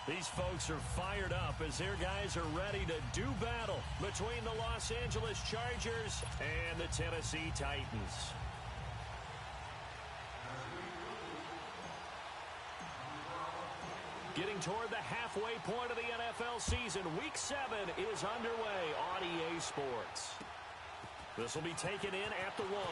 These folks are fired up as their guys are ready to do battle between the Los Angeles Chargers and the Tennessee Titans. Getting toward the halfway point of the NFL season, Week 7 is underway on EA Sports. This will be taken in at the 1.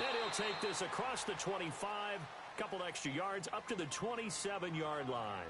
And he'll take this across the 25, couple extra yards up to the 27-yard line.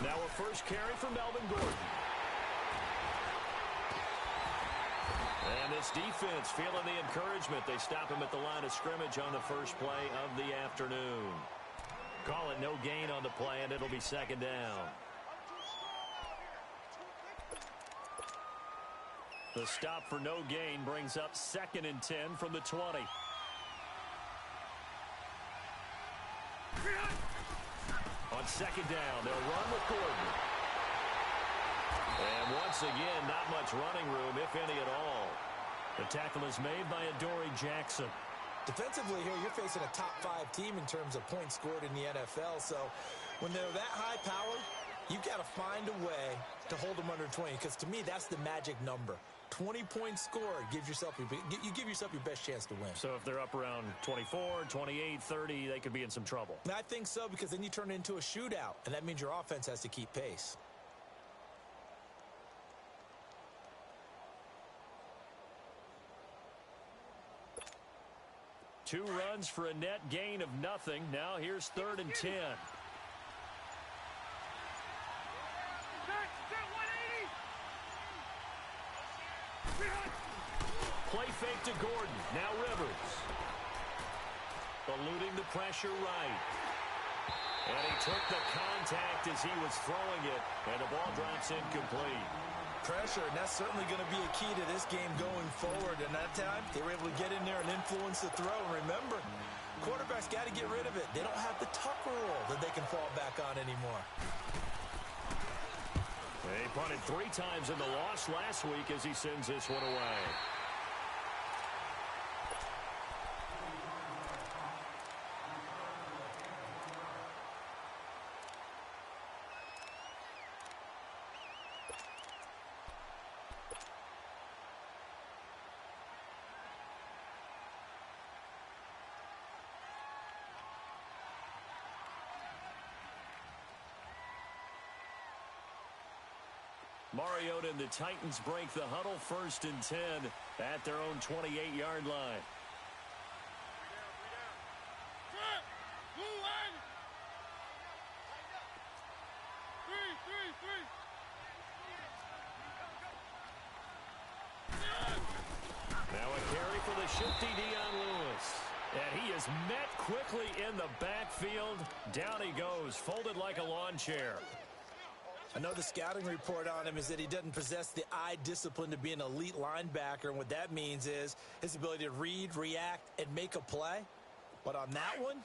Now a first carry for Melvin Gordon. And this defense feeling the encouragement. They stop him at the line of scrimmage on the first play of the afternoon. Call it no gain on the play, and it'll be second down. The stop for no gain brings up 2nd and 10 from the 20. On second down, they'll run with Gordon. And once again, not much running room, if any at all. The tackle is made by Adoree Jackson. Defensively here, you're facing a top 5 team in terms of points scored in the NFL. So when they're that high powered, you've got to find a way to hold them under 20. Because to me, that's the magic number. 20 points scored, you give yourself your best chance to win. So if they're up around 24, 28, 30, they could be in some trouble. I think so, because then you turn it into a shootout, and that means your offense has to keep pace. Two runs for a net gain of nothing. Now here's 3rd and 10. Play fake to Gordon. Now Rivers. Eluding the pressure right. And he took the contact as he was throwing it. And the ball drops incomplete. Pressure, and that's certainly going to be a key to this game going forward. And that time, they were able to get in there and influence the throw. And remember, quarterbacks got to get rid of it. They don't have the Tucker rule that they can fall back on anymore. They punted 3 times in the loss last week as he sends this one away. Mariota and the Titans break the huddle, 1st and 10 at their own 28-yard line. Now a carry for the shifty Dion Lewis. And he is met quickly in the backfield. Down he goes, folded like a lawn chair. I know the scouting report on him is that he doesn't possess the eye discipline to be an elite linebacker, and what that means is his ability to read, react, and make a play. But on that one,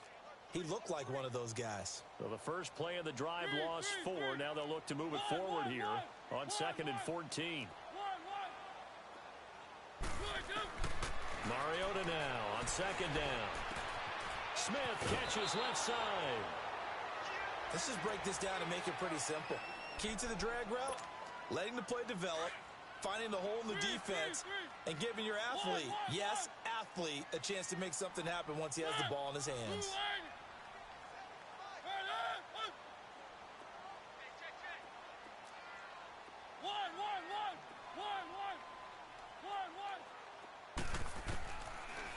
he looked like one of those guys. So the first play of the drive lost 4. Now they'll look to move it forward here on 2nd and 14. Mariota now on 2nd down. Smith catches left side. Let's just break this down and make it pretty simple. Key to the drag route, letting the play develop, finding the hole in the defense, and giving your athlete, yes, athlete, a chance to make something happen once he has the ball in his hands.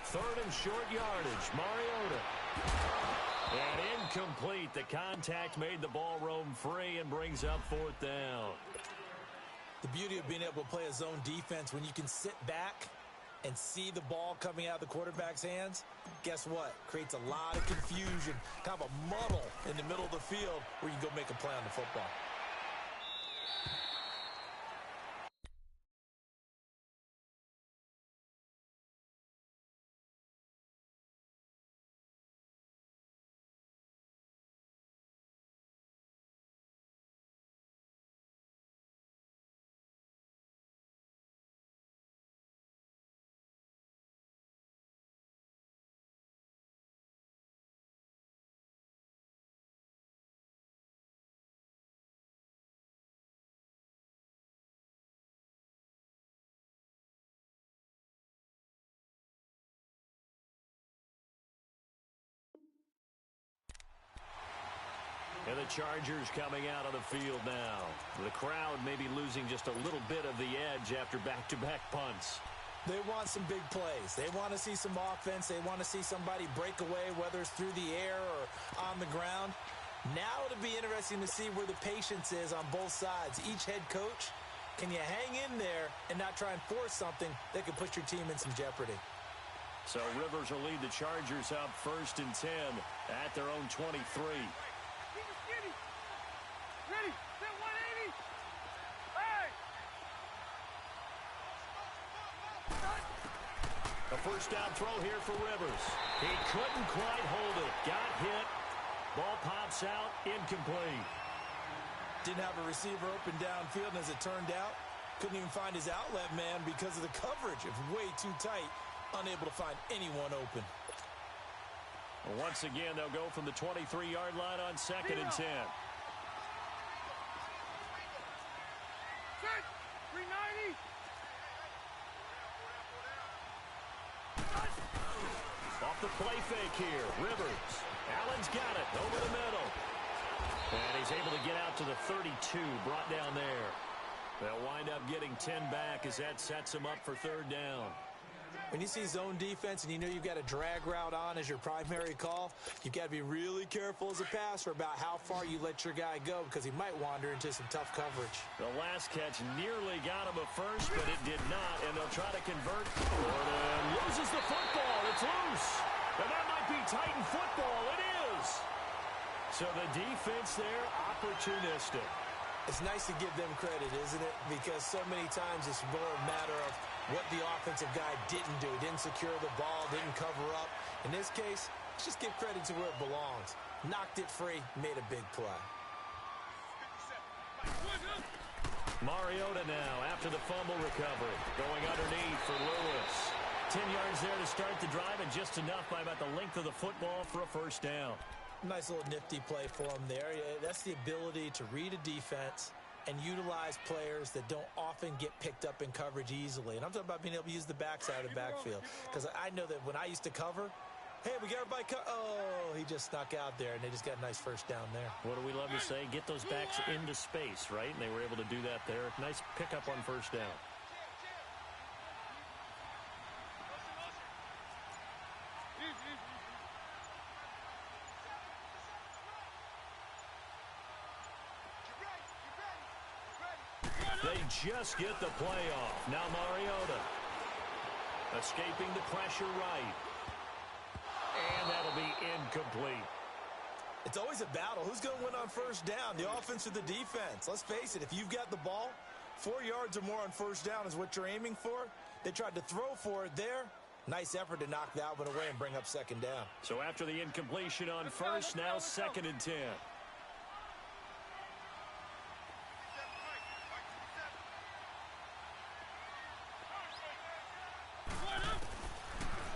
Third and short yardage, Mariota. And incomplete. The contact made the ball roam free and brings up 4th down. The beauty of being able to play a zone defense when you can sit back and see the ball coming out of the quarterback's hands, guess what? Creates a lot of confusion, kind of a muddle in the middle of the field where you can go make a play on the football. And the Chargers coming out on the field now. The crowd may be losing just a little bit of the edge after back-to-back punts. They want some big plays. They want to see some offense. They want to see somebody break away, whether it's through the air or on the ground. Now it'll be interesting to see where the patience is on both sides. Each head coach, can you hang in there and not try and force something that could put your team in some jeopardy? So Rivers will lead the Chargers up 1st and 10 at their own 23. Ready, set 180. Hey! A first down throw here for Rivers. He couldn't quite hold it. Got hit. Ball pops out. Incomplete. Didn't have a receiver open downfield, and as it turned out, couldn't even find his outlet man because of the coverage. It was way too tight. Unable to find anyone open. Once again, they'll go from the 23-yard line on 2nd and 10. Set 390. Off the play fake here. Rivers. Allen's got it over the middle. And he's able to get out to the 32, brought down there. They'll wind up getting 10 back as that sets him up for 3rd down. When you see zone defense and you know you've got a drag route on as your primary call, you've got to be really careful as a passer about how far you let your guy go because he might wander into some tough coverage. The last catch nearly got him a first, but it did not, and they'll try to convert. Gordon loses the football. It's loose. And that might be Titan football. It is. So the defense there, opportunistic. It's nice to give them credit, isn't it? Because so many times it's more a matter of what the offensive guy didn't do. Didn't secure the ball, didn't cover up. In this case, let's just give credit to where it belongs. Knocked it free, made a big play. Mariota now after the fumble recovery. Going underneath for Lewis. 10 yards there to start the drive, and just enough by about the length of the football for a first down. Nice little nifty play for him there. That's the ability to read a defense and utilize players that don't often get picked up in coverage easily. And I'm talking about being able to use the backside of the backfield. Because I know that when I used to cover, hey, we got everybody oh, he just snuck out there, and they just got a nice first down there. What do we love to say? Get those backs into space, right? And they were able to do that there. Nice pickup on first down. They just get the play off. Now Mariota escaping the pressure right. And that'll be incomplete. It's always a battle. Who's going to win on first down, the offense or the defense? Let's face it, if you've got the ball, 4 yards or more on first down is what you're aiming for. They tried to throw for it there. Nice effort to knock that one away and bring up 2nd down. So after the incompletion on first, now 2nd and 10.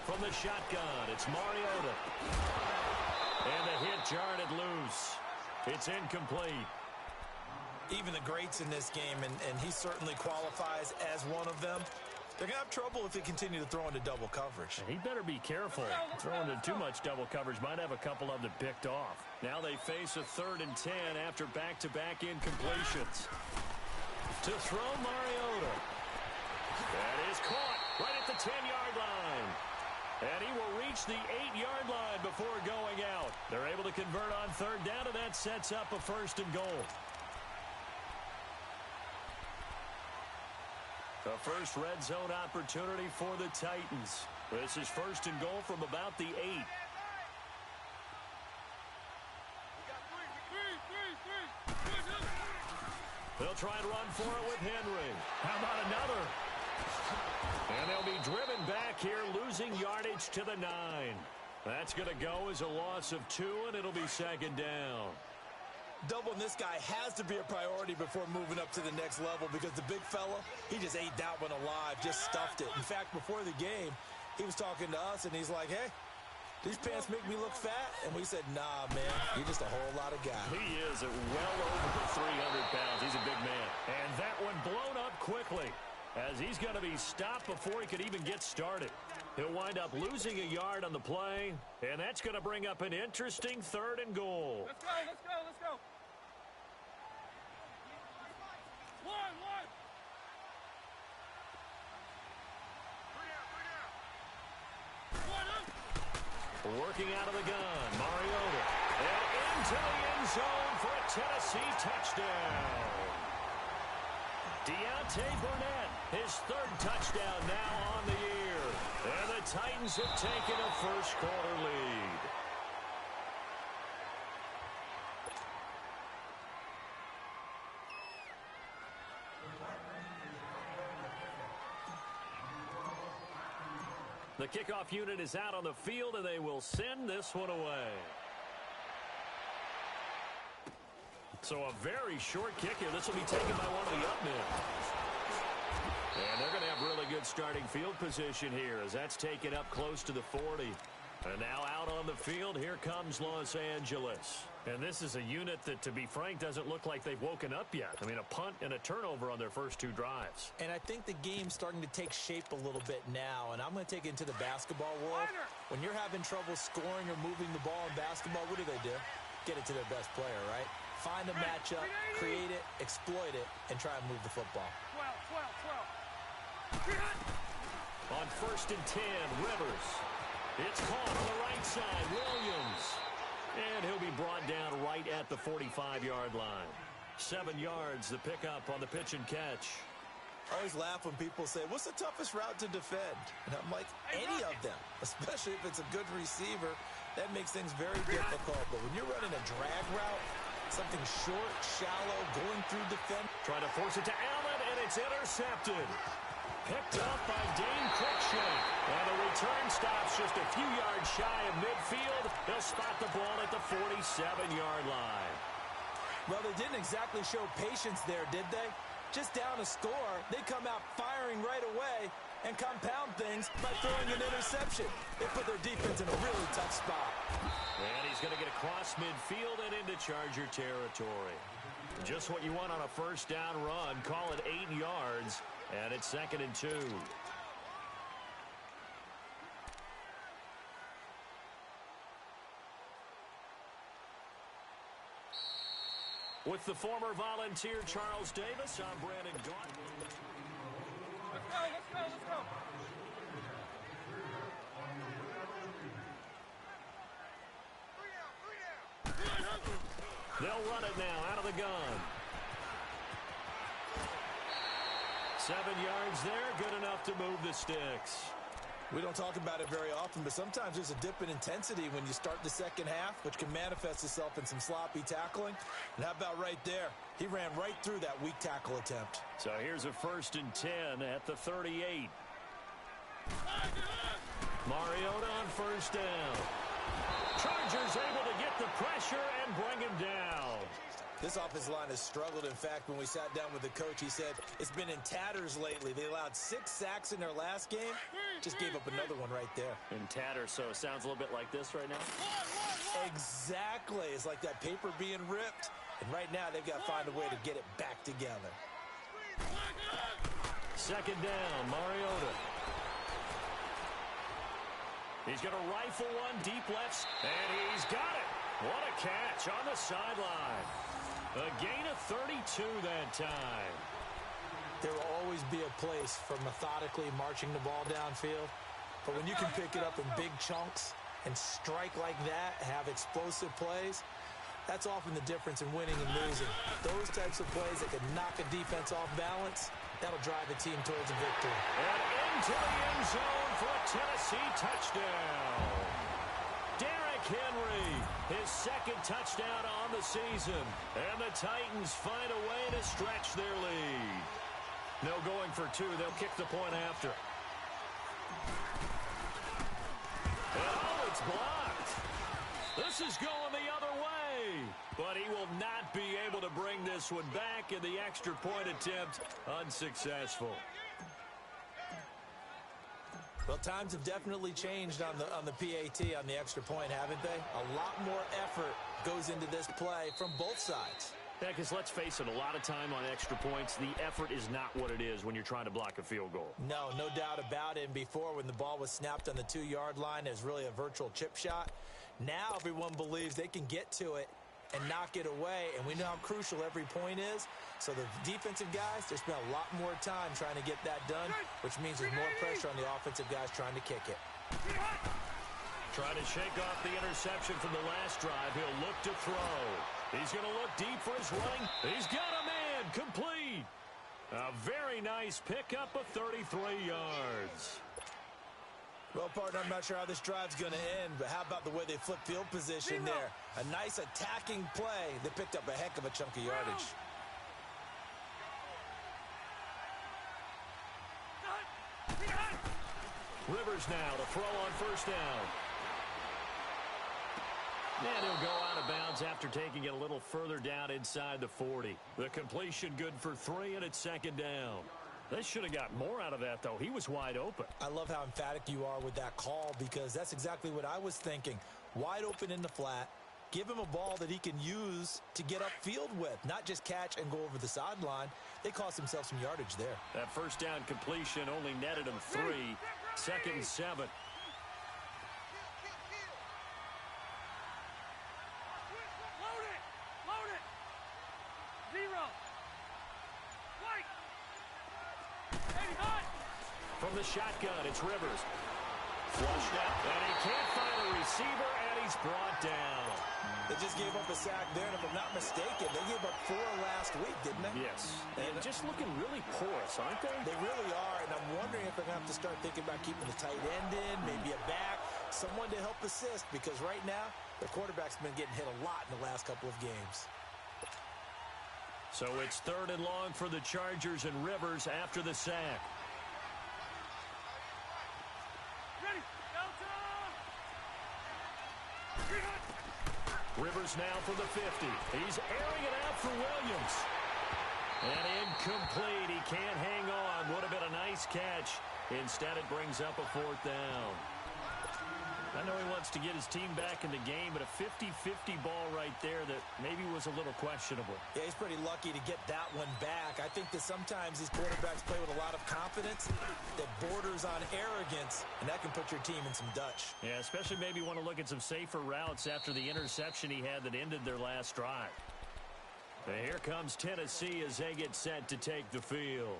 From the shotgun, it's Mariota. And the hit jarred it loose. It's incomplete. Even the greats in this game, and he certainly qualifies as one of them, they're going to have trouble if they continue to throw into double coverage. And he better be careful. Throwing into too much double coverage might have a couple of them picked off. Now they face a 3rd and 10 after back-to-back incompletions. To throw Mariota. That is caught right at the 10-yard line. And he will reach the 8-yard line before going out. They're able to convert on 3rd down, and that sets up a 1st and goal. The first red zone opportunity for the Titans. This is first and goal from about the 8. They'll try and run for it with Henry. How about another? And they'll be driven back here, losing yardage to the 9. That's going to go as a loss of 2, and it'll be second down. Doubling this guy has to be a priority before moving up to the next level because the big fella, he just ate that one alive, just stuffed it. In fact, before the game, he was talking to us, and he's like, hey, these pants make me look fat? And we said, nah, man, you're just a whole lot of guy. He is at well over the 300 pounds. He's a big man. And that one blown up quickly as he's going to be stopped before he could even get started. He'll wind up losing a yard on the play, and that's going to bring up an interesting third and goal. Let's go, let's go, let's go. One. Working out of the gun, Mariota. And into the end zone for a Tennessee touchdown. Deontay Burnett, his 3rd touchdown now on the year. And the Titans have taken a first-quarter lead. The kickoff unit is out on the field, and they will send this one away. So a very short kick here. This will be taken by one of the up men. And they're going to have really good starting field position here as that's taken up close to the 40. And now out on the field, here comes Los Angeles. And this is a unit that, to be frank, doesn't look like they've woken up yet. I mean, a punt and a turnover on their first 2 drives. And I think the game's starting to take shape a little bit now, and I'm going to take it into the basketball world. When you're having trouble scoring or moving the ball in basketball, what do? Get it to their best player, right? Find a matchup, create it, exploit it, and try and move the football. 12. On first and 10, Rivers. It's caught on the right side, Williams. And he'll be brought down right at the 45-yard line. 7 yards, the pickup on the pitch and catch. I always laugh when people say, what's the toughest route to defend? And I'm like, any of them, especially if it's a good receiver. That makes things very difficult. But when you're running a drag route, something short, shallow, going through defense. Trying to force it to Allen, and it's intercepted. Picked up by Dane Cruikshank. And the return stops just a few yards shy of midfield. They'll spot the ball at the 47-yard line. Well, they didn't exactly show patience there, did they? Just down a score, they come out firing right away and compound things by throwing an interception. They put their defense in a really tough spot. And he's going to get across midfield and into Charger territory. Just what you want on a first down run. Call it 8 yards, and it's 2nd and 2. With the former Volunteer Charles Davis, I'm Brandon Gaudin. Let's go. They'll run it now out of the gun. 7 yards there, good enough to move the sticks. We don't talk about it very often, but sometimes there's a dip in intensity when you start the second half, which can manifest itself in some sloppy tackling. And how about right there? He ran right through that weak tackle attempt. So here's a 1st and 10 at the 38. Mariota on first down. Chargers able to get the pressure and bring him down. This offensive line has struggled. In fact, when we sat down with the coach, he said it's been in tatters lately. They allowed 6 sacks in their last game. Just gave up another one right there. In tatters, so it sounds a little bit like this right now? Exactly. It's like that paper being ripped. And right now, they've got to find a way to get it back together. 2nd down, Mariota. He's going to rifle one deep left, and he's got it. What a catch on the sideline. A gain of 32 that time. There will always be a place for methodically marching the ball downfield. But when you can pick it up in big chunks and strike like that, have explosive plays, that's often the difference in winning and losing. Those types of plays that can knock a defense off balance, That'll drive the team towards a victory. And into the end zone for a Tennessee touchdown. Derrick Henry, his second touchdown on the season. And the Titans find a way to stretch their lead. No going for two. They'll kick the point after. Oh, it's blocked. This is going the other way. But he will not be able to bring this one back, and the extra point attempt unsuccessful. Well, times have definitely changed on the PAT, on the extra point, haven't they? A lot more effort goes into this play from both sides. Yeah, because let's face it, a lot of time on extra points, the effort is not what it is when you're trying to block a field goal. No doubt about it. And before, when the ball was snapped on the 2-yard line, it was really a virtual chip shot. Now everyone believes they can get to it and knock it away, and we know how crucial every point is. So the defensive guys, they spend a lot more time trying to get that done, which means there's more pressure on the offensive guys trying to kick it. Trying to shake off the interception from the last drive. He'll look to throw. He's going to look deep for his running. He's got a man. Complete. A very nice pickup of 33 yards. Well, partner, I'm not sure how this drive's going to end, but how about the way they flip field position there? A nice attacking play that picked up a heck of a chunk of yardage. Rivers now to throw on first down. And he'll go out of bounds after taking it a little further down inside the 40. The completion good for 3, and it's second down. They should have got more out of that, though. He was wide open. I love how emphatic you are with that call, because that's exactly what I was thinking. Wide open in the flat. Give him a ball that he can use to get upfield with, not just catch and go over the sideline. They cost themselves some yardage there. That first down completion only netted him 3. Second and 7. From the shotgun, it's Rivers. Flushed out, and he can't find a receiver, and he's brought down. They just gave up a sack there, and if I'm not mistaken, they gave up 4 last week, didn't they? Yes, and just looking really porous, aren't they? They really are, and I'm wondering if they're going to have to start thinking about keeping the tight end in, maybe a back, someone to help assist, because right now, the quarterback's been getting hit a lot in the last couple of games. So it's 3rd and long for the Chargers, and Rivers after the sack. Rivers now for the 50. He's airing it out for Williams. And incomplete. He can't hang on. Would have been a nice catch. Instead, it brings up a 4th down. I know he wants to get his team back in the game, but a 50-50 ball right there that maybe was a little questionable. Yeah, he's pretty lucky to get that one back. I think that sometimes these quarterbacks play with a lot of confidence that borders on arrogance, and that can put your team in some Dutch. Yeah, especially maybe want to look at some safer routes after the interception he had that ended their last drive. And here comes Tennessee as they get set to take the field.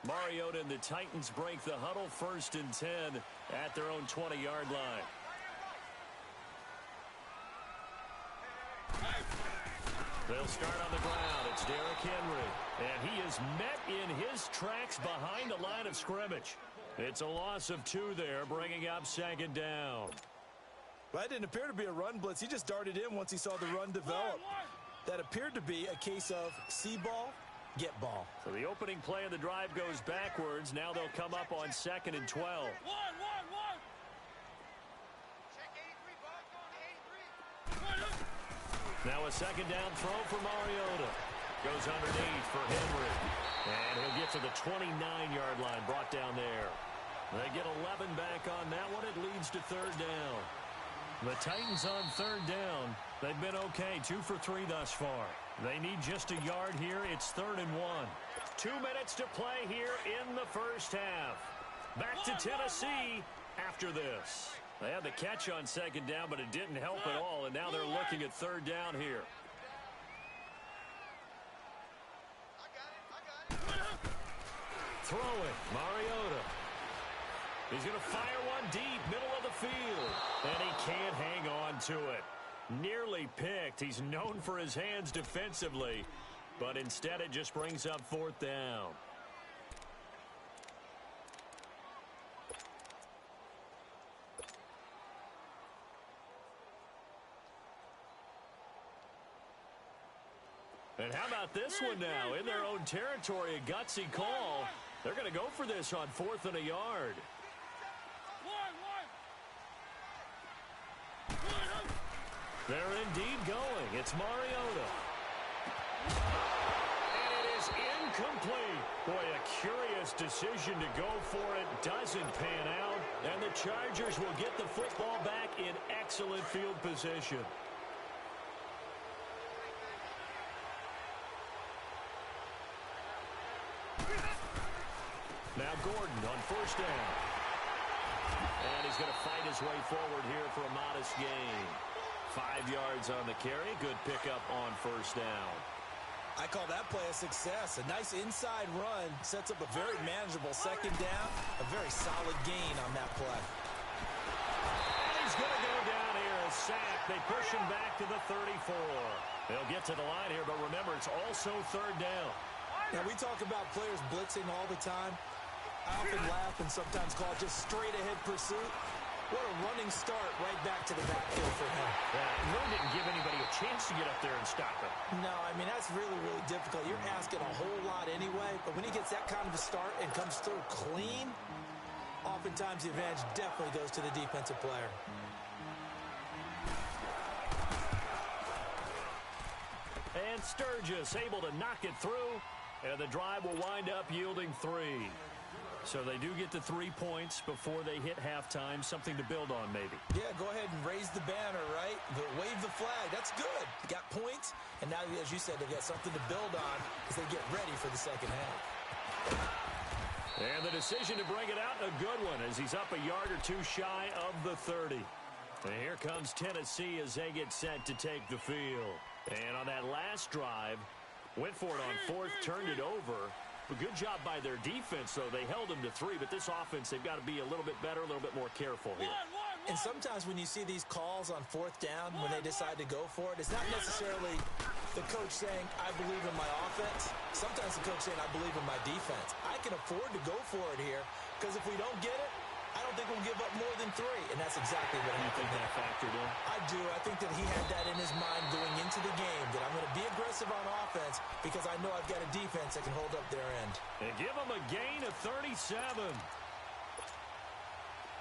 Mariota and the Titans break the huddle, 1st and 10 at their own 20-yard line. They'll start on the ground. It's Derrick Henry. And he is met in his tracks behind the line of scrimmage. It's a loss of 2 there, bringing up 2nd down. Well, that didn't appear to be a run blitz. He just darted in once he saw the run develop. That appeared to be a case of see ball, get ball. So the opening play of the drive goes backwards. Now they'll come up on 2nd and 12. Now a 2nd down throw for Mariota. Goes underneath for Henry. And he'll get to the 29-yard line, brought down there. They get 11 back on that one. It leads to 3rd down. The Titans on 3rd down. They've been okay, 2 for 3 thus far. They need just a yard here. It's 3rd and 1. 2 minutes to play here in the first half. Back to Tennessee after this. They had the catch on 2nd down, but it didn't help at all, and now they're looking at 3rd down here. Throwing, Mariota. He's going to fire one deep, middle of the field. And he can't hang on to it. Nearly picked. He's known for his hands defensively, but instead it just brings up 4th down. And how about this one now? In their own territory, a gutsy call. They're going to go for this on 4th and a yard. They're indeed going. It's Mariota. And it is incomplete. Boy, a curious decision to go for it. Doesn't pan out. And the Chargers will get the football back in excellent field position. Now Gordon on 1st down. And he's going to fight his way forward here for a modest gain. 5 yards on the carry. Good pickup on 1st down. I call that play a success. A nice inside run sets up a very manageable 2nd down. A very solid gain on that play. And he's going to go down here. A sack. They push him back to the 34. They'll get to the line here, but remember, it's also 3rd down. Now, we talk about players blitzing all the time. I often laugh and sometimes call it just straight-ahead pursuit. What a running start right back to the backfield for him. Yeah, it really didn't give anybody a chance to get up there and stop him. No, I mean, that's really, really difficult. You're asking a whole lot anyway, but when he gets that kind of a start and comes through clean, oftentimes the advantage definitely goes to the defensive player. And Sturgis able to knock it through, and the drive will wind up yielding 3. So they do get the 3 points before they hit halftime. Something to build on, maybe. Yeah, go ahead and raise the banner, right? Wave the flag. That's good. They got points, and now, as you said, they got something to build on as they get ready for the 2nd half. And the decision to bring it out, a good one, as he's up a yard or 2 shy of the 30. And here comes Tennessee as they get set to take the field. And on that last drive, went for it on 4th, turned it over. A good job by their defense, though. They held them to 3, but this offense, they've got to be a little bit better, a little bit more careful here. And sometimes when you see these calls on 4th down, when they decide to go for it, it's not necessarily the coach saying, I believe in my offense. Sometimes the coach saying, I believe in my defense. I can afford to go for it here, because if we don't get it, I don't think we'll give up more than 3, and that's exactly what You think that factored in? I do. I think that he had that in his mind going into the game, that I'm going to be aggressive on offense because I know I've got a defense that can hold up their end. And give him a gain of 37.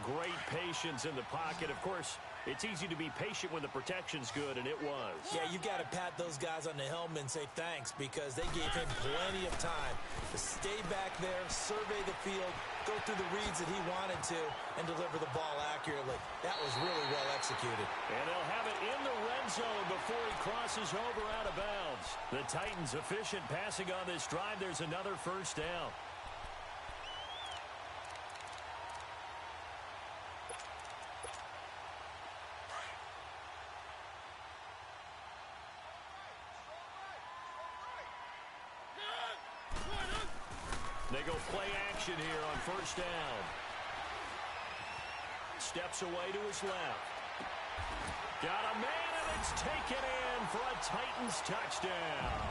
Great patience in the pocket. Of course, it's easy to be patient when the protection's good, and it was. Yeah, you got to pat those guys on the helmet and say thanks because they gave him plenty of time to stay back there, survey the field, go through the reads that he wanted to, and deliver the ball accurately. That was really well executed. And they'll have it in the red zone before he crosses over out of bounds. The Titans efficient passing on this drive. There's another 1st down. They go play action here on 1st down. Steps away to his left. Got a man, and it's taken in for a Titans touchdown.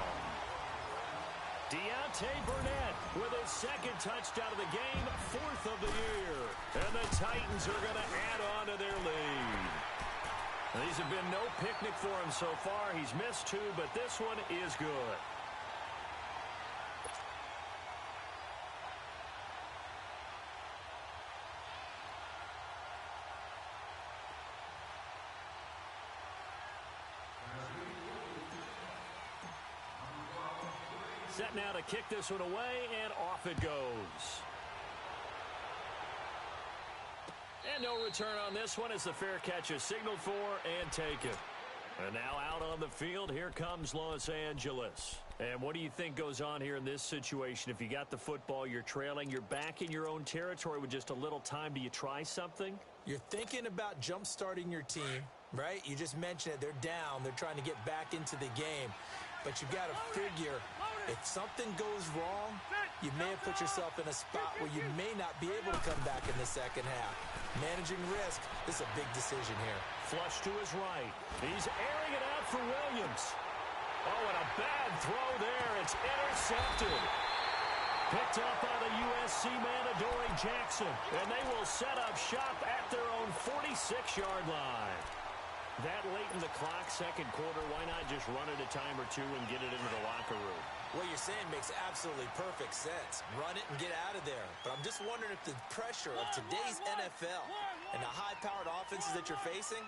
Deontay Burnett with his 2nd touchdown of the game, 4th of the year. And the Titans are going to add on to their lead. These have been no picnic for him so far. He's missed 2, but this one is good. Set now to kick this one away, and off it goes. And no return on this one as the fair catch is signaled for and taken. And now out on the field, here comes Los Angeles. And what do you think goes on here in this situation? If you got the football, you're trailing, you're back in your own territory with just a little time. Do you try something? You're thinking about jump-starting your team, right? You just mentioned it. They're down. They're trying to get back into the game. But you've got to figure If something goes wrong, you may have put yourself in a spot where you may not be able to come back in the second half. Managing risk, this is a big decision here. Flush to his right. He's airing it out for Williams. Oh, and a bad throw there. It's intercepted. Picked up by the USC man, Adoree Jackson. And they will set up shop at their own 46-yard line. That late in the clock, second quarter, why not just run it a time or two and get it into the locker room? What you're saying makes absolutely perfect sense. Run it and get out of there. But I'm just wondering if the pressure of today's NFL and the high-powered offenses that you're facing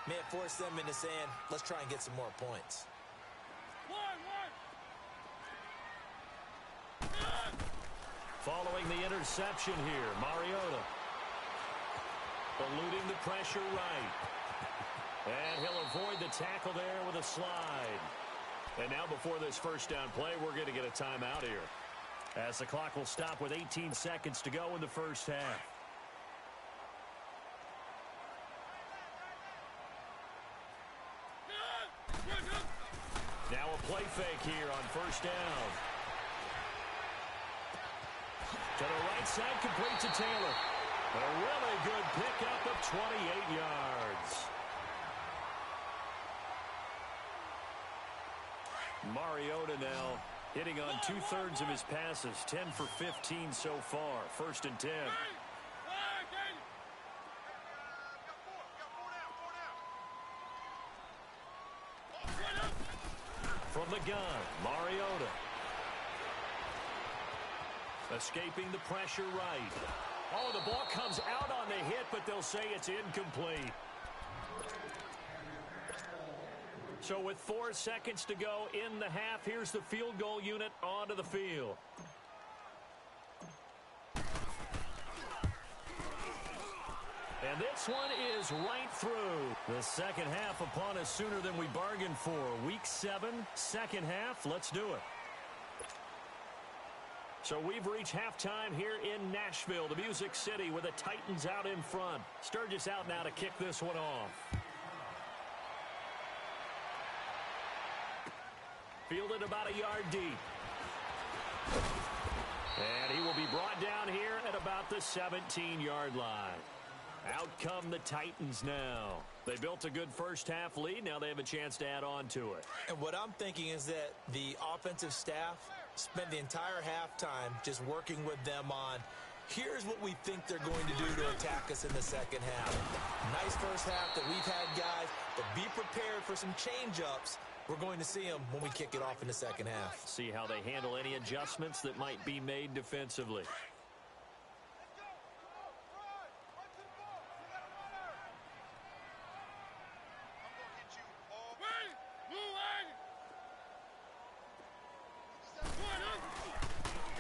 may have forced them into saying, let's try and get some more points. Following the interception here, Mariota. Eluding the pressure right. And he'll avoid the tackle there with a slide. And now before this first down play, we're going to get a timeout here, as the clock will stop with 18 seconds to go in the first half. Now a play fake here on first down. To the right side, complete to Taylor. A really good pickup of 28 yards. Mariota now hitting on 2/3 of his passes, 10 for 15 so far. First and 10. From the gun, Mariota. Escaping the pressure right. Oh, the ball comes out on the hit, but they'll say it's incomplete. So with 4 seconds to go in the half, here's the field goal unit onto the field. And this one is right through. The second half upon us sooner than we bargained for. Week 7, second half. Let's do it. So we've reached halftime here in Nashville, the Music City, with the Titans out in front. Sturgis out now to kick this one off. Fielded about a yard deep. And he will be brought down here at about the 17-yard line. Out come the Titans now. They built a good first half lead. Now they have a chance to add on to it. And what I'm thinking is that the offensive staff spent the entire halftime just working with them on, here's what we think they're going to do to attack us in the second half. Nice first half that we've had, guys, but be prepared for some change-ups. We're going to see them when we kick it off in the second half. See how they handle any adjustments that might be made defensively.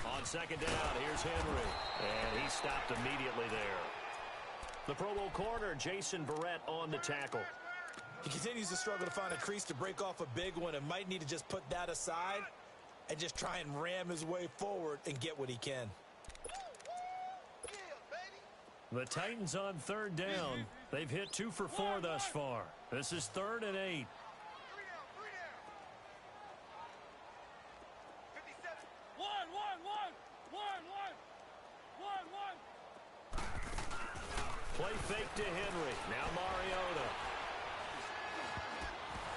On second down, here's Henry. And he stopped immediately there. The Pro Bowl corner, Jason Verrett, on the tackle. He continues to struggle to find a crease to break off a big one and might need to just put that aside and just try and ram his way forward and get what he can. The Titans on third down. They've hit 2 for 4 thus far. This is 3rd and 8. Play fake to Henry. Now Mariota.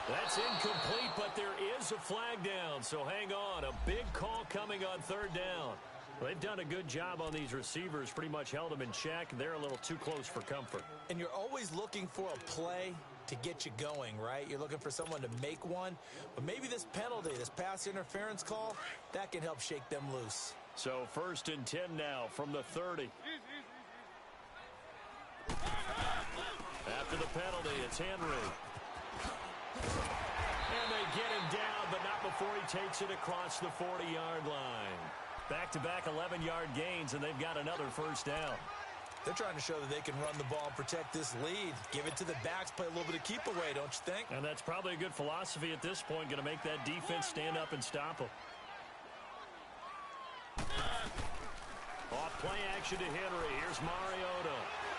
That's incomplete, but there is a flag down, so hang on. A big call coming on third down. They've done a good job on these receivers, pretty much held them in check. They're a little too close for comfort. And you're always looking for a play to get you going, right? You're looking for someone to make one. But maybe this penalty, this pass interference call, that can help shake them loose. So 1st and 10 now from the 30. After the penalty, it's Henry. And they get him down, but not before he takes it across the 40-yard line. Back-to-back 11-yard gains, and they've got another first down. They're trying to show that they can run the ball and protect this lead. Give it to the backs, play a little bit of keep away, don't you think? And that's probably a good philosophy at this point, going to make that defense stand up and stop them. Off play action to Henry. Here's Mariota.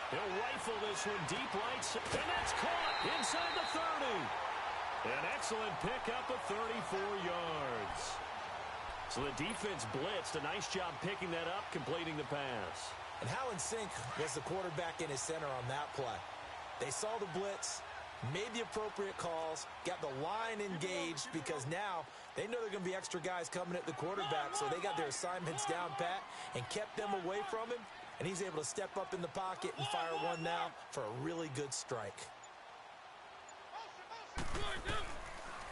He'll rifle this one deep right, and that's caught inside the 30. An excellent pickup of 34 yards. So the defense blitzed. A nice job picking that up, completing the pass. And how in sync was the quarterback and his center on that play? They saw the blitz, made the appropriate calls, got the line engaged because now they know they're going to be extra guys coming at the quarterback, so they got their assignments down pat and kept them away from him, and he's able to step up in the pocket and fire one now for a really good strike.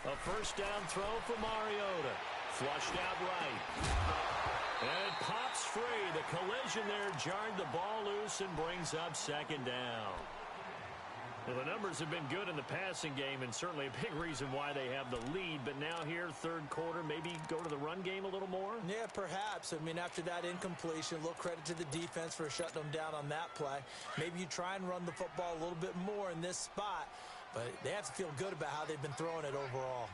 A first down throw for Mariota. Flushed out right. And it pops free. The collision there jarred the ball loose and brings up second down. Well, the numbers have been good in the passing game and certainly a big reason why they have the lead. But now here, third quarter, maybe go to the run game a little more? Yeah, perhaps. I mean, after that incompletion, a little credit to the defense for shutting them down on that play. Maybe you try and run the football a little bit more in this spot. But they have to feel good about how they've been throwing it overall.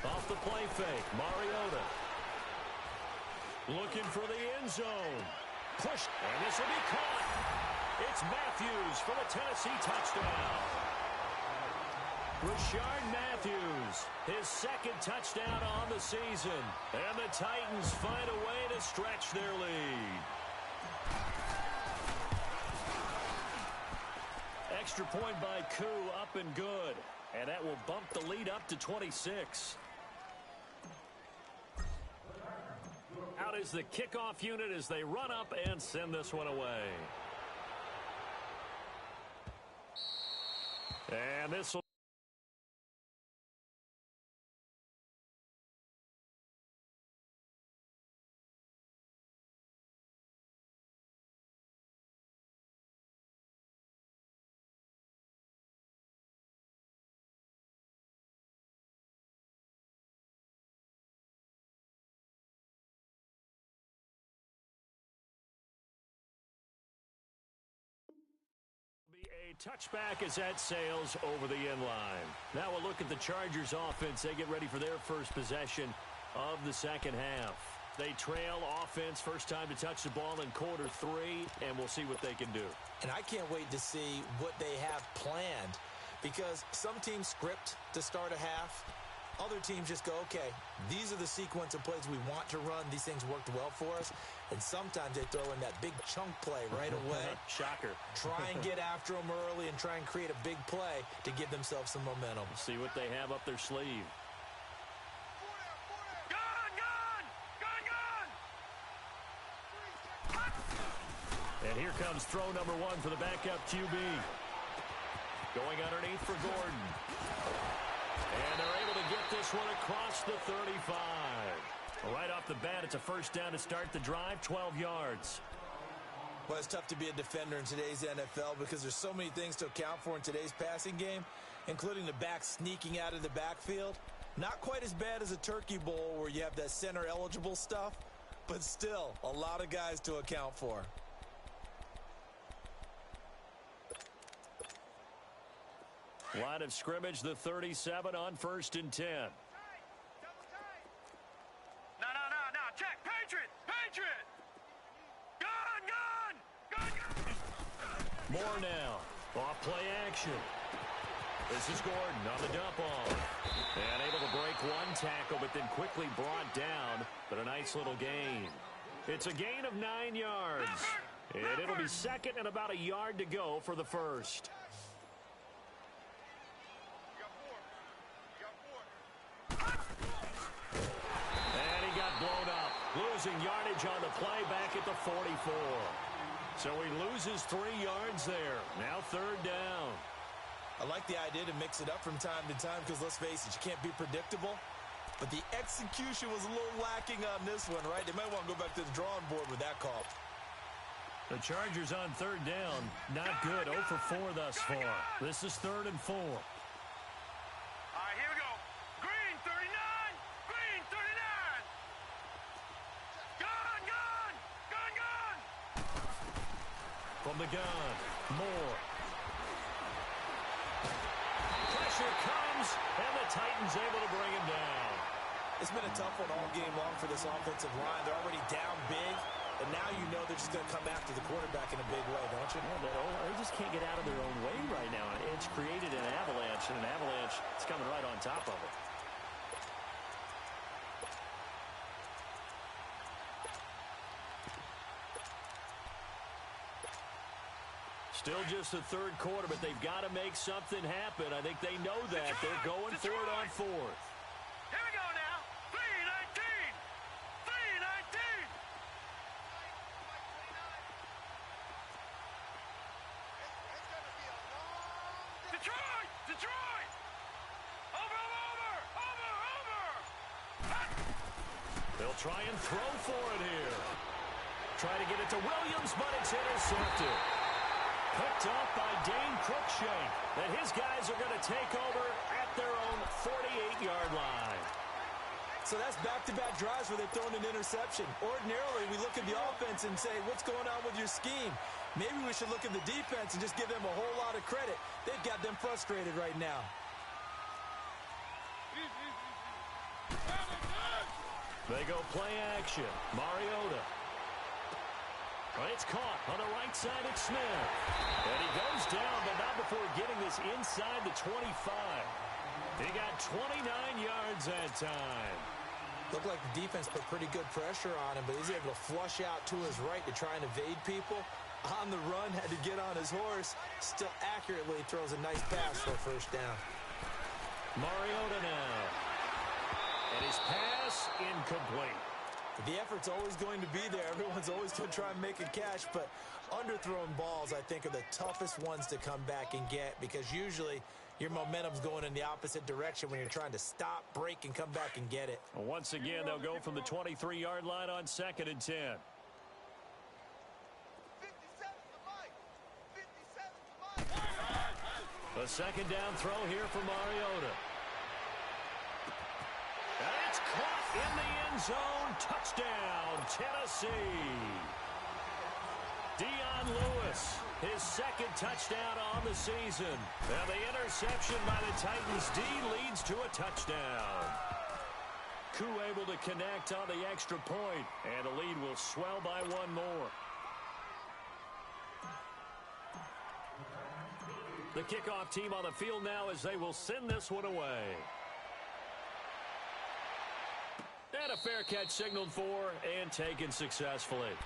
Off the play fake, Mariota. Looking for the end zone. Pushed, and this will be caught. It's Matthews for the Tennessee touchdown. Rashard Matthews, his second touchdown on the season. And the Titans find a way to stretch their lead. Extra point by Koo, up and good. And that will bump the lead up to 26. Out is the kickoff unit as they run up and send this one away. And this will a touchback as that sails over the end line. Now we'll look at the Chargers offense. They get ready for their first possession of the second half. They trail offense, first time to touch the ball in quarter three, and we'll see what they can do. And I can't wait to see what they have planned because some teams script to start a half. Other teams just go, okay, these are the sequence of plays we want to run. These things worked well for us. And sometimes they throw in that big chunk play right away. Shocker. Try and get after them early and try and create a big play to give themselves some momentum. See what they have up their sleeve. And here comes throw number one for the backup QB. Going underneath for Gordon. And they're able to get this one across the 35. Right off the bat, it's a first down to start the drive, 12 yards. Well, it's tough to be a defender in today's NFL because there's so many things to account for in today's passing game, including the back sneaking out of the backfield. Not quite as bad as a turkey bowl where you have that center-eligible stuff, but still a lot of guys to account for. Line of scrimmage, the 37 on 1st and 10. No, check, Patriot! Gun! More now. Off play action. This is Gordon on the dump off. And able to break one tackle, but then quickly brought down. But a nice little gain. It's a gain of 9 yards. And it'll be second and about a yard to go for the first. Losing yardage on the play back at the 44. So he loses 3 yards there. Now third down. I like the idea to mix it up from time to time because, let's face it, you can't be predictable. But the execution was a little lacking on this one, right? They might want to go back to the drawing board with that call. The Chargers on third down. Not good. 0 for 4 thus far. This is 3rd and 4. Here we go. Green 39! Green 39! Gun! From the gun, Moore. Pressure comes, and the Titans able to bring him down. It's been a tough one all game long for this offensive line. They're already down big, and now you know they're just going to come after the quarterback in a big way, don't you? Yeah, they just can't get out of their own way right now. It's created an avalanche, and an avalanche is coming right on top of it. Still just the third quarter, but they've got to make something happen. I think they know that. They're going for it on fourth. Here we go now. 3-19. 3-19. Detroit! Detroit! Over! They'll try and throw for it here. Try to get it to Williams, but it's intercepted. Picked up by Dane Cruikshank. And his guys are going to take over at their own 48-yard line. So that's back-to-back drives where they've thrown an interception. Ordinarily, we look at the offense and say, what's going on with your scheme? Maybe we should look at the defense and just give them a whole lot of credit. They've got them frustrated right now. They go play action. Mariota. It's caught on the right side at Smith. And he goes down, but not before getting this inside the 25. He got 29 yards that time. Looked like the defense put pretty good pressure on him, but he's able to flush out to his right to try and evade people. On the run, had to get on his horse. Still accurately throws a nice pass for a first down. Mariota now. And his pass incomplete. The effort's always going to be there. Everyone's always going to try and make a catch, but underthrown balls, I think, are the toughest ones to come back and get because usually your momentum's going in the opposite direction when you're trying to stop, break, and come back and get it. Well, once again, they'll go from the 23-yard line on 2nd and 10. 57 to Mike. 57 to Mike. A second down throw here for Mariota. And it's caught in the end zone. Touchdown, Tennessee. Dion Lewis, his second touchdown on the season. And the interception by the Titans D leads to a touchdown. Koo able to connect on the extra point, and the lead will swell by one more. The kickoff team on the field now as they will send this one away. And a fair catch signaled for and taken successfully.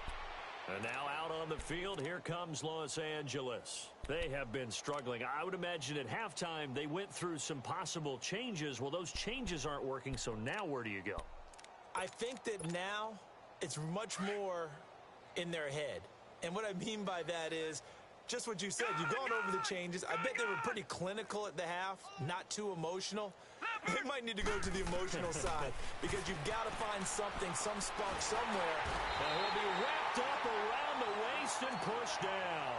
And now out on the field, here comes Los Angeles. They have been struggling. I would imagine at halftime they went through some possible changes. Well, those changes aren't working, so now where do you go? I think that now it's much more in their head. And what I mean by that is just what you said. You've gone over the changes. I bet they were pretty clinical at the half, not too emotional. They might need to go to the emotional side because you've got to find something, some spunk somewhere. And he'll be wrapped up around the waist and pushed down.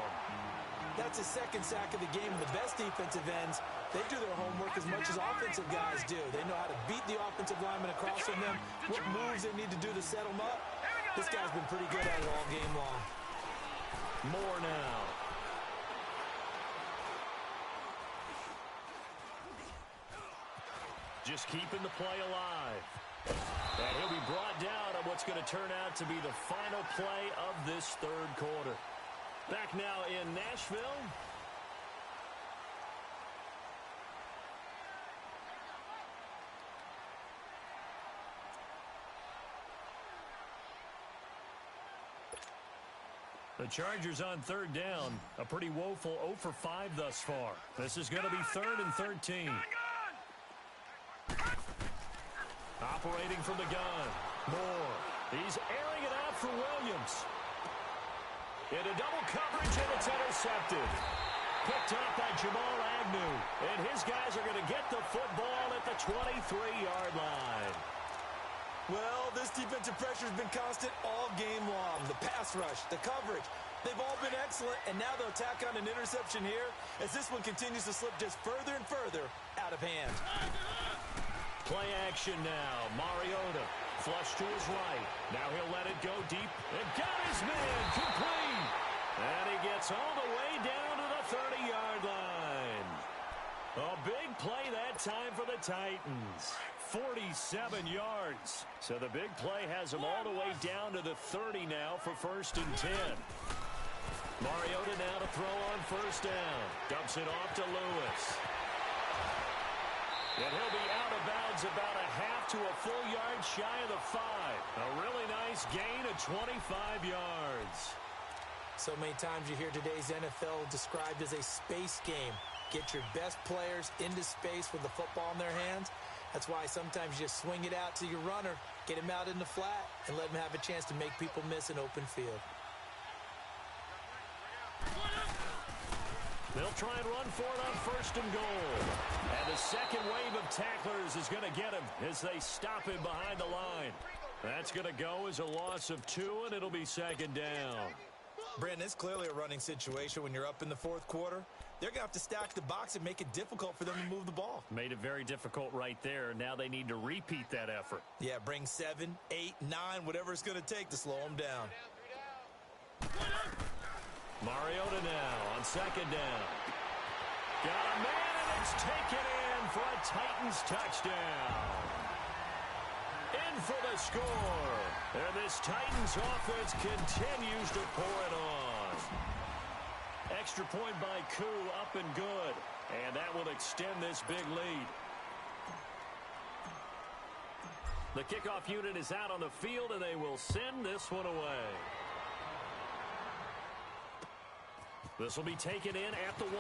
That's his second sack of the game. And the best defensive ends, they do their homework as much as offensive guys do. They know how to beat the offensive lineman across from them, what moves they need to do to set them up. This guy's been pretty good at it all game long. More now. Just keeping the play alive. And he'll be brought down on what's going to turn out to be the final play of this third quarter. Back now in Nashville. The Chargers on third down. A pretty woeful 0 for 5 thus far. This is going to be 3rd and 13. Operating from the gun. Moore. He's airing it out for Williams. Into double coverage, and it's intercepted. Picked up by Jamal Agnew. And his guys are going to get the football at the 23-yard line. Well, this defensive pressure has been constant all game long. The pass rush, the coverage, they've all been excellent, and now they'll tack on an interception here as this one continues to slip just further and further out of hand. Play action now. Mariota flush to his right. Now he'll let it go deep and got his man complete. And he gets all the way down to the 30-yard line. A big play that time for the Titans. 47 yards. So the big play has him all the way down to the 30 now for 1st and 10. Mariota now to throw on 1st down. Dumps it off to Lewis. And he'll be out of bounds about a half to a full yard shy of the 5. A really nice gain of 25 yards. So many times you hear today's NFL described as a space game. Get your best players into space with the football in their hands. That's why sometimes you just swing it out to your runner, get him out in the flat, and let him have a chance to make people miss an open field. They'll try and run for it on 1st and goal. And the second wave of tacklers is going to get him as they stop him behind the line. That's going to go as a loss of 2, and it'll be 2nd down. Brandon, it's clearly a running situation when you're up in the 4th quarter. They're going to have to stack the box and make it difficult for them to move the ball. Made it very difficult right there. Now they need to repeat that effort. Yeah, bring 7, 8, 9, whatever it's going to take to slow them down. Mariota now on 2nd down. Got a man, and it's taken in for a Titans touchdown. In for the score. And this Titans offense continues to pour it on. Extra point by Koo, up and good. And that will extend this big lead. The kickoff unit is out on the field, and they will send this one away. This will be taken in at the 1.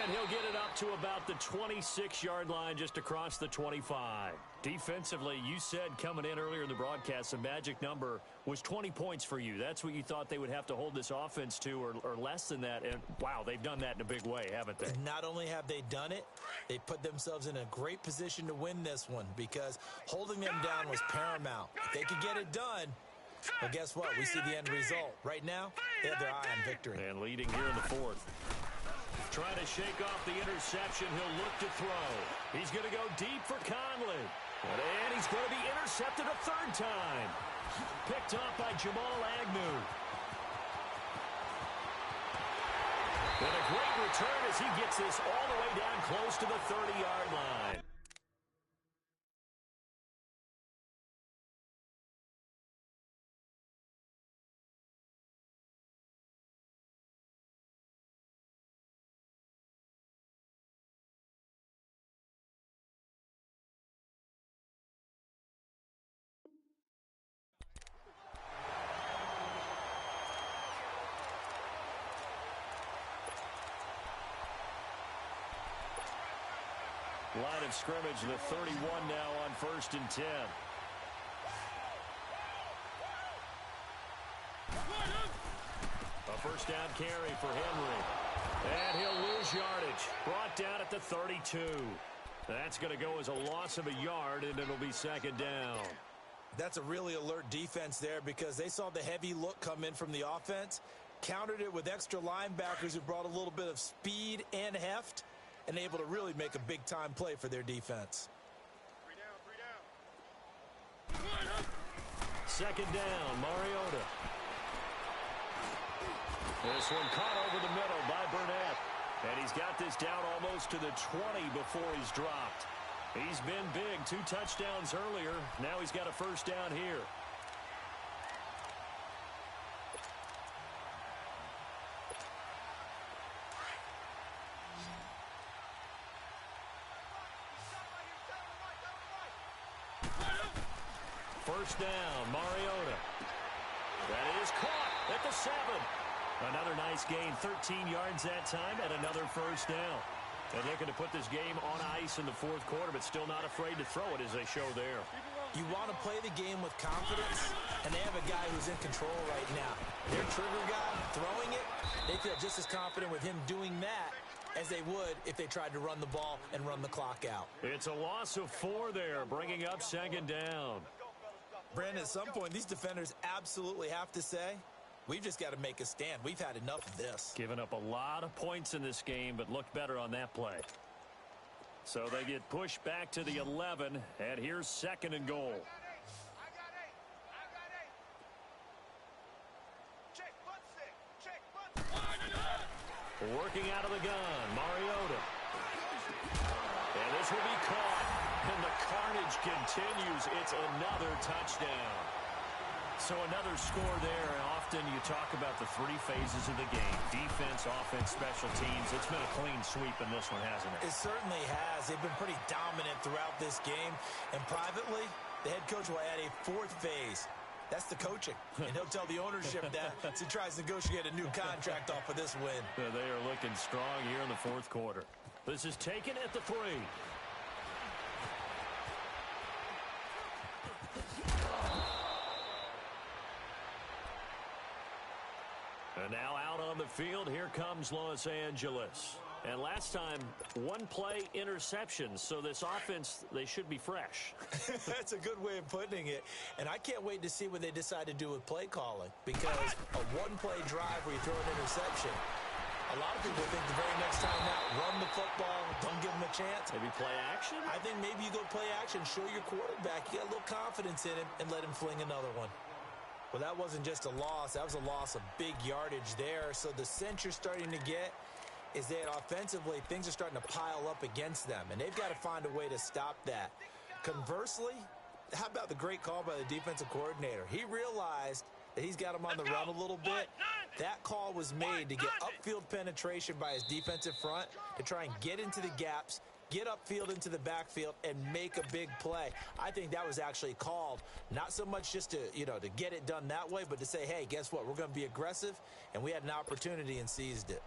And he'll get it up to about the 26-yard line, just across the 25. Defensively, you said coming in earlier in the broadcast, the magic number was 20 points for you. That's what you thought they would have to hold this offense to, or less than that. And, wow, they've done that in a big way, haven't they? And not only have they done it, they put themselves in a great position to win this one, because holding them down was paramount. If they could get it done, well, guess what? We see the end result. Right now, they have their eye on victory. And leading here in the 4th. Trying to shake off the interception. He'll look to throw. He's going to go deep for Conley. And he's going to be intercepted a 3rd time. Picked up by Jamal Agnew. And a great return as he gets this all the way down close to the 30-yard line. Line of scrimmage, the 31 now on 1st and 10. A 1st down carry for Henry. And he'll lose yardage. Brought down at the 32. That's going to go as a loss of a yard, and it'll be 2nd down. That's a really alert defense there, because they saw the heavy look come in from the offense, countered it with extra linebackers who brought a little bit of speed and heft, and able to really make a big-time play for their defense. 2nd down, Mariota. This one caught over the middle by Burnett. And he's got this down almost to the 20 before he's dropped. He's been big, 2 touchdowns earlier. Now he's got a 1st down here. First down, Mariota. That is caught at the 7. Another nice gain, 13 yards that time, and another 1st down. And looking to put this game on ice in the 4th quarter, but still not afraid to throw it as they show there. You want to play the game with confidence, and they have a guy who's in control right now. Their trigger guy throwing it, they feel just as confident with him doing that as they would if they tried to run the ball and run the clock out. It's a loss of 4 there, bringing up 2nd down. Brandon, at some point, these defenders absolutely have to say, we've just got to make a stand. We've had enough of this. Given up a lot of points in this game, but looked better on that play. So they get pushed back to the 11, and here's 2nd and goal. Working out of the gun, Mariota. And this will be caught. And the carnage continues. It's another touchdown. So another score there. Often you talk about the 3 phases of the game. Defense, offense, special teams. It's been a clean sweep in this one, hasn't it? It certainly has. They've been pretty dominant throughout this game. And privately, the head coach will add a 4th phase. That's the coaching. And he'll tell the ownership that as he tries to negotiate a new contract off of this win. They are looking strong here in the fourth quarter. This is taken at the 3. And now out on the field, here comes Los Angeles. And last time, one-play interception, so this offense, they should be fresh. That's a good way of putting it. And I can't wait to see what they decide to do with play calling, because a one-play drive where you throw an interception, a lot of people think the very next time out, run the football, don't give them a chance. Maybe play action? I think maybe you go play action, show your quarterback, you got a little confidence in him, and let him fling another one. Well, that wasn't just a loss. That was a loss of big yardage there. So the sense you're starting to get is that offensively, things are starting to pile up against them, and they've got to find a way to stop that. Conversely, how about the great call by the defensive coordinator? He realized that he's got him on the run a little bit. That call was made to get upfield penetration by his defensive front to try and get into the gaps, get upfield into the backfield, and make a big play. I think that was actually called, not so much just to, to get it done that way, but to say, hey, guess what? We're going to be aggressive, and we had an opportunity and seized it.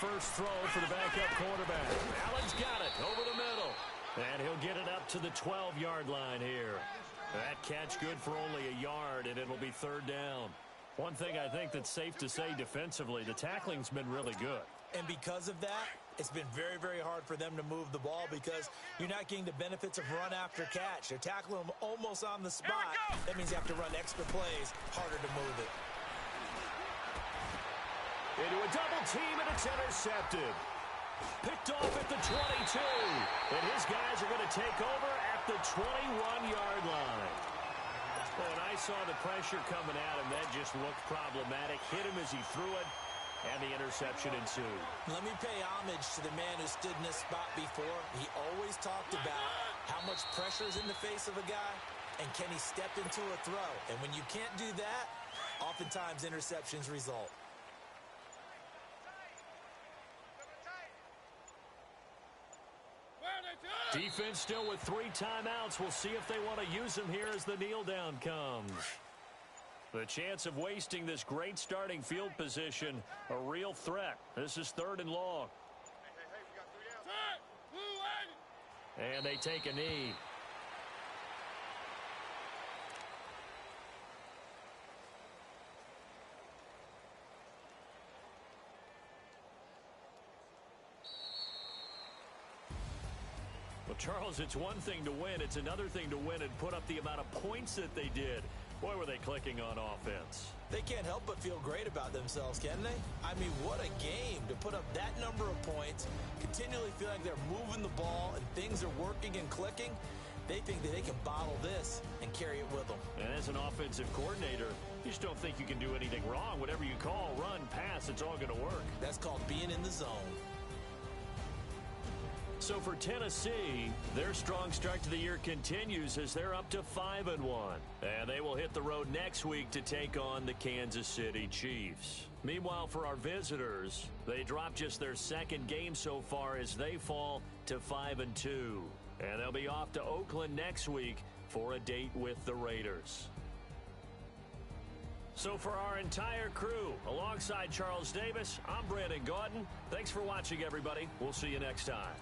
First throw for the backup quarterback. Allen's got it over the middle. And he'll get it up to the 12-yard line here. That catch good for only a yard, and it'll be 3rd down. One thing I think that's safe to say defensively, the tackling's been really good. And because of that, it's been very, very hard for them to move the ball because you're not getting the benefits of run after catch. They're tackling them almost on the spot. That means you have to run extra plays, harder to move it. Into a double team, and it's intercepted. Picked off at the 22. And his guys are going to take over at the 21-yard line. When I saw the pressure coming at him, that just looked problematic. Hit him as he threw it, and the interception ensued. Let me pay homage to the man who stood in this spot before. He always talked about how much pressure is in the face of a guy, and can he step into a throw. And when you can't do that, oftentimes interceptions result. Defense still with 3 timeouts. We'll see if they want to use them here as the kneel down comes. The chance of wasting this great starting field position, a real threat. This is 3rd and long. And they take a knee. Well, Charles, it's one thing to win. It's another thing to win and put up the amount of points that they did. Boy, were they clicking on offense. They can't help but feel great about themselves, can they? I mean, what a game to put up that number of points, continually feel like they're moving the ball and things are working and clicking. They think that they can bottle this and carry it with them. And as an offensive coordinator, you just don't think you can do anything wrong. Whatever you call, run, pass, it's all going to work. That's called being in the zone. So for Tennessee, their strong start to the year continues as they're up to 5-1. And they will hit the road next week to take on the Kansas City Chiefs. Meanwhile, for our visitors, they dropped just their 2nd game so far as they fall to 5-2. And they'll be off to Oakland next week for a date with the Raiders. So for our entire crew, alongside Charles Davis, I'm Brandon Gaudin. Thanks for watching, everybody. We'll see you next time.